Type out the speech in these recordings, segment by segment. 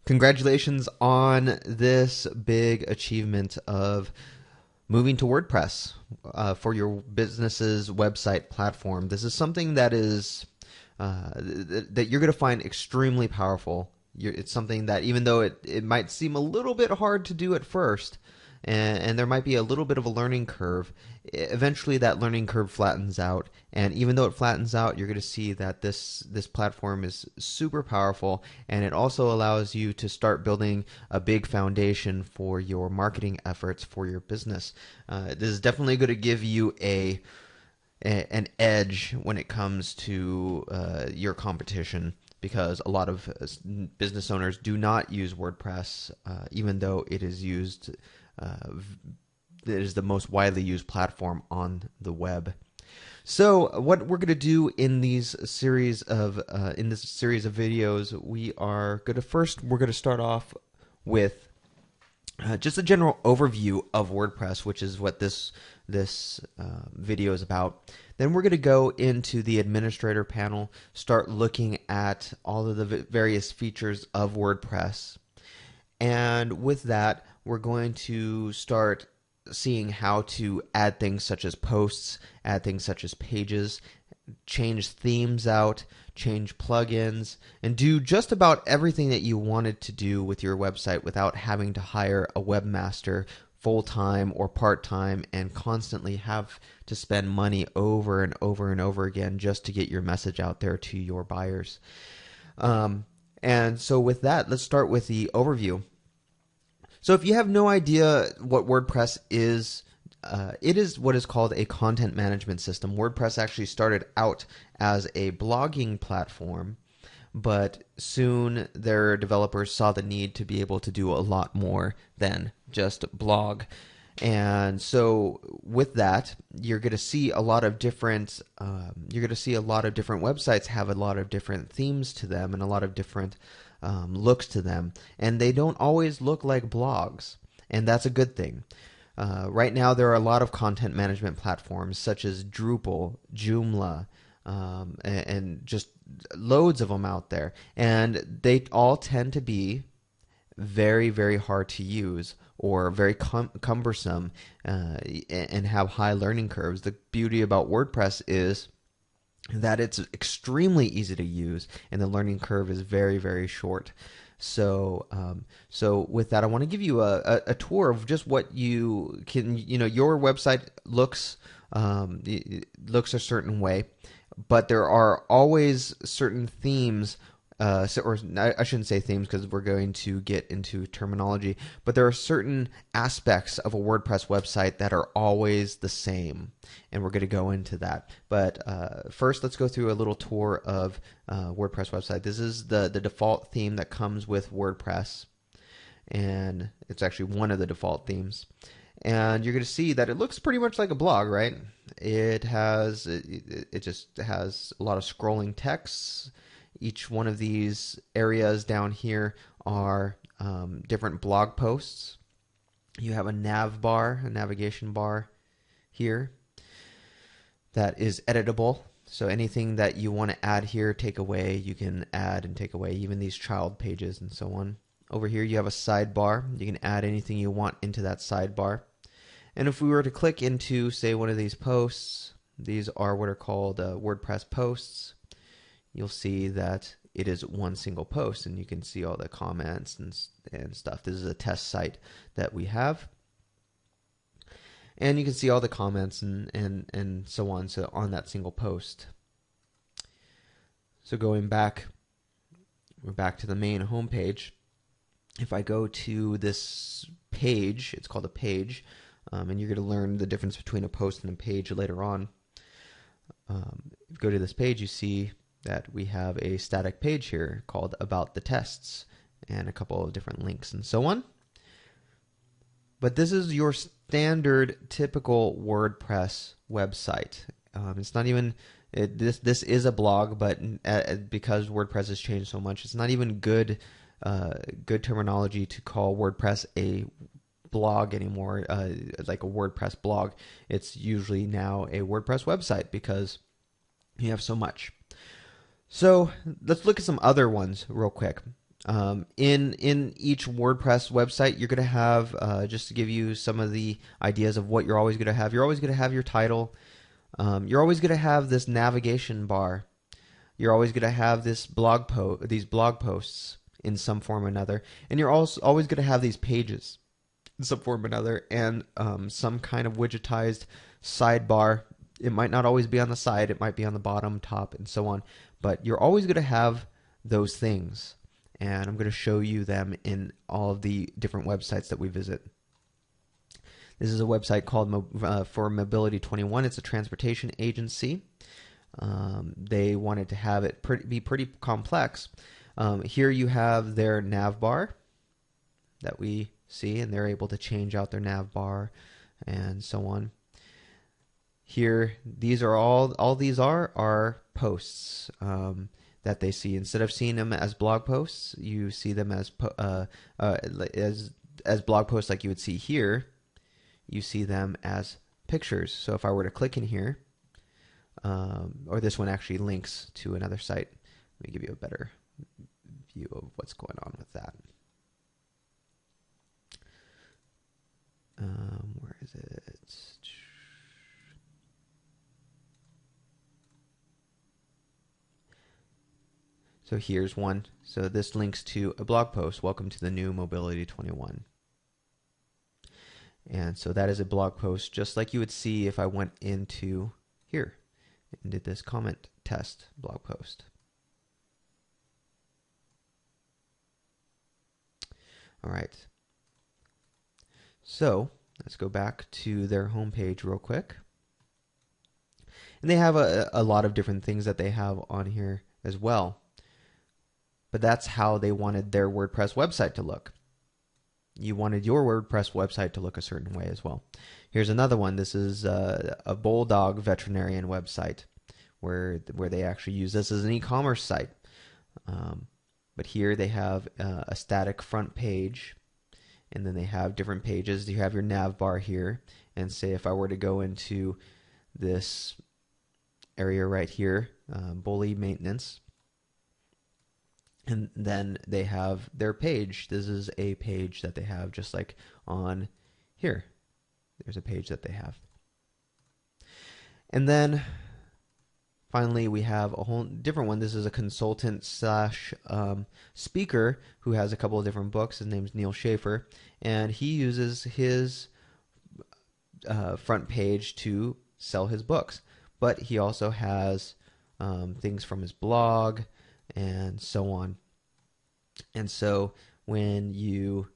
Congratulations on this big achievement of moving to WordPress for your business's website platform. This is something that is that you're going to find extremely powerful. It's something that even though it might seem a little bit hard to do at first, and there might be a little bit of a learning curve, eventually that learning curve flattens out. And even though it flattens out, you're going to see that this platform is super powerful, and it also allows you to start building a big foundation for your marketing efforts for your business. This is definitely going to give you an edge when it comes to your competition, because a lot of business owners do not use WordPress, even though it is used. It is the most widely used platform on the web. So, what we're going to do in these series of videos, we're going to start off with just a general overview of WordPress, which is what this video is about. Then we're going to go into the administrator panel, start looking at all of the various features of WordPress. And with that, we're going to start seeing how to add things such as posts, add things such as pages, change themes out, change plugins, and do just about everything that you wanted to do with your website without having to hire a webmaster full-time or part-time and constantly have to spend money over and over and over again just to get your message out there to your buyers. And so with that, let's start with the overview. So if you have no idea what WordPress is, it is what is called a content management system. WordPress actually started out as a blogging platform, but soon their developers saw the need to be able to do a lot more than just blog. And so with that, you're going to see a lot of different websites have a lot of different themes to them and a lot of different looks to them, and they don't always look like blogs, and that's a good thing. Right now, there are a lot of content management platforms such as Drupal, Joomla, and just loads of them out there, and they all tend to be very, very hard to use or very cumbersome and have high learning curves. The beauty about WordPress is that it's extremely easy to use, and the learning curve is very, very short. So with that, I want to give you a tour of just what you can. Your website looks a certain way, but there are always certain themes. Or I shouldn't say themes because we're going to get into terminology, but there are certain aspects of a WordPress website that are always the same, and we're going to go into that. But first, let's go through a little tour of WordPress website. This is the default theme that comes with WordPress, and it's actually one of the default themes. And you're going to see that it looks pretty much like a blog, right? It just has a lot of scrolling texts. Each one of these areas down here are different blog posts. You have a nav bar, a navigation bar here that is editable. So anything that you want to add here, take away, you can add and take away, even these child pages and so on. Over here you have a sidebar. You can add anything you want into that sidebar. And if we were to click into, say, one of these posts, these are what are called WordPress posts. You'll see that it is one single post, and you can see all the comments and stuff. This is a test site that we have, and you can see all the comments and so on. So on that single post. So going back, we're back to the main home page. If I go to this page, it's called a page, and you're going to learn the difference between a post and a page later on. If you go to this page, you see that we have a static page here called About the Tests and a couple of different links and so on. But this is your standard, typical WordPress website. It's not even this is a blog, but because WordPress has changed so much, it's not even good terminology to call WordPress a blog anymore, like a WordPress blog. It's usually now a WordPress website because you have so much. So let's look at some other ones real quick. In each WordPress website, you're going to have, just to give you some of the ideas of what you're always going to have. You're always going to have your title. You're always going to have this navigation bar. You're always going to have these blog posts in some form or another, and you're also always going to have these pages in some form or another, and some kind of widgetized sidebar. It might not always be on the side. It might be on the bottom, top, and so on. But you're always going to have those things, and I'm going to show you them in all of the different websites that we visit. This is a website called for Mobility21. It's a transportation agency. They wanted to have it be pretty complex. Here you have their nav bar that we see, and they're able to change out their nav bar and so on. Here, these are all these are posts that they see. Instead of seeing them as blog posts, you see them as blog posts like you would see here. You see them as pictures. So if I were to click in here, or this one actually links to another site. Let me give you a better view of what's going on with that. Where is it? So here's one. So this links to a blog post. Welcome to the new Mobility 21. And so that is a blog post just like you would see if I went into here and did this comment test blog post. All right. So let's go back to their homepage real quick. And they have a lot of different things that they have on here as well. But that's how they wanted their WordPress website to look. You wanted your WordPress website to look a certain way as well. Here's another one. This is a bulldog veterinarian website where they actually use this as an e-commerce site. But here they have a static front page, and then they have different pages. You have your nav bar here, and say if I were to go into this area right here, bully maintenance, and then they have their page. This is a page that they have just like on here. There's a page that they have. And then finally we have a whole different one. This is a consultant slash speaker who has a couple of different books. His name's Neil Schaefer, and he uses his front page to sell his books. But he also has things from his blog and so on. And so when you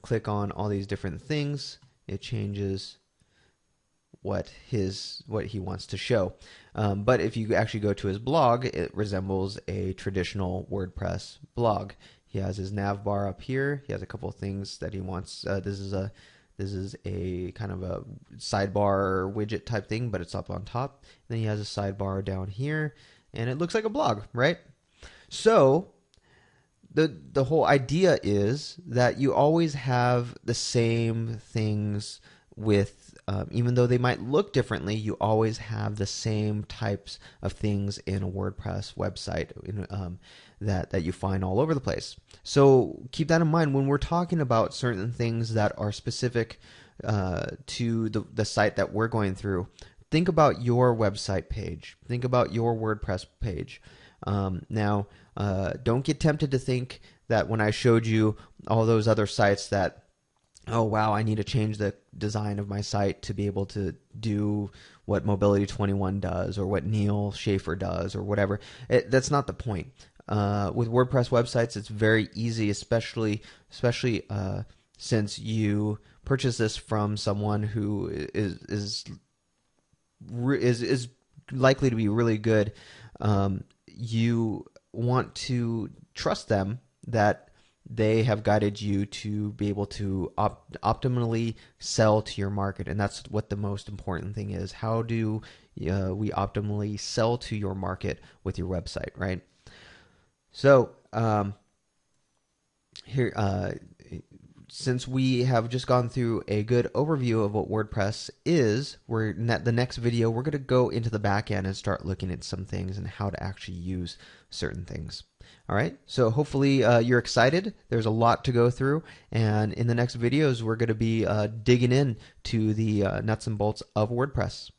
click on all these different things, it changes what he wants to show. But if you actually go to his blog, it resembles a traditional WordPress blog. He has his nav bar up here. He has a couple of things that he wants. This is a kind of a sidebar widget type thing, but it's up on top. Then he has a sidebar down here, and it looks like a blog, right? So the whole idea is that you always have the same things with, even though they might look differently, you always have the same types of things in a WordPress website that you find all over the place. So keep that in mind when we're talking about certain things that are specific to the site that we're going through. Think about your website page. Think about your WordPress page. Now, don't get tempted to think that when I showed you all those other sites that, oh wow, I need to change the design of my site to be able to do what Mobility 21 does or what Neil Schaefer does or whatever. That's not the point. With WordPress websites, it's very easy, especially since you purchase this from someone who is likely to be really good. You want to trust them that they have guided you to be able to optimally sell to your market. And that's what the most important thing is. How do we optimally sell to your market with your website, right? So here, since we have just gone through a good overview of what WordPress is, the next video, we're going to go into the back end and start looking at some things and how to actually use certain things. All right, so hopefully you're excited. There's a lot to go through, and in the next videos, we're going to be digging in to the nuts and bolts of WordPress.